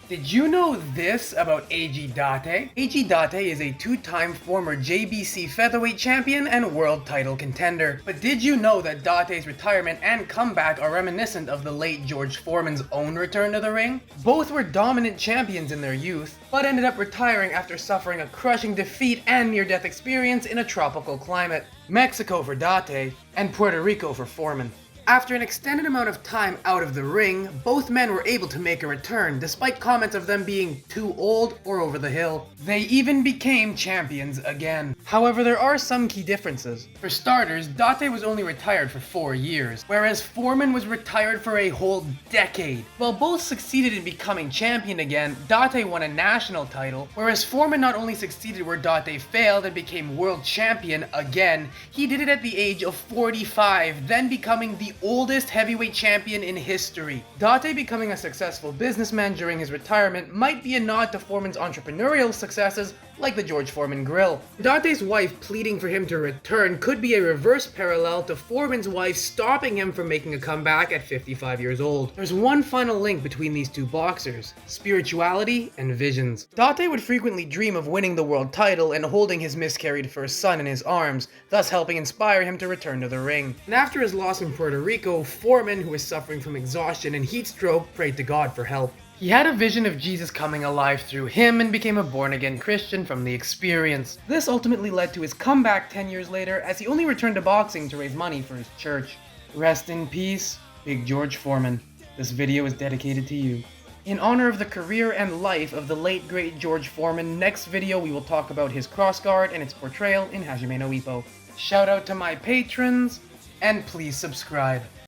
Did you know this about Eiji Date? Eiji Date is a two-time former JBC featherweight champion and world title contender. But did you know that Date's retirement and comeback are reminiscent of the late George Foreman's own return to the ring? Both were dominant champions in their youth, but ended up retiring after suffering a crushing defeat and near-death experience in a tropical climate. Mexico for Date, and Puerto Rico for Foreman. After an extended amount of time out of the ring, both men were able to make a return, despite comments of them being too old or over the hill. They even became champions again. However, there are some key differences. For starters, Date was only retired for 4 years, whereas Foreman was retired for a whole decade. While both succeeded in becoming champion again, Date won a national title, whereas Foreman not only succeeded where Date failed and became world champion again, he did it at the age of 45, then becoming the oldest heavyweight champion in history. Date becoming a successful businessman during his retirement might be a nod to Foreman's entrepreneurial successes, like the George Foreman Grill. Date's wife pleading for him to return could be a reverse parallel to Foreman's wife stopping him from making a comeback at 55 years old. There's one final link between these two boxers: spirituality and visions. Date would frequently dream of winning the world title and holding his miscarried first son in his arms, thus helping inspire him to return to the ring. And after his loss in Puerto Rico, Foreman, who was suffering from exhaustion and heat stroke, prayed to God for help. He had a vision of Jesus coming alive through him and became a born-again Christian from the experience. This ultimately led to his comeback 10 years later, as he only returned to boxing to raise money for his church. Rest in peace, Big George Foreman. This video is dedicated to you. In honor of the career and life of the late great George Foreman, next video we will talk about his crossguard and its portrayal in Hajime no Ippo. Shout out to my patrons, and please subscribe.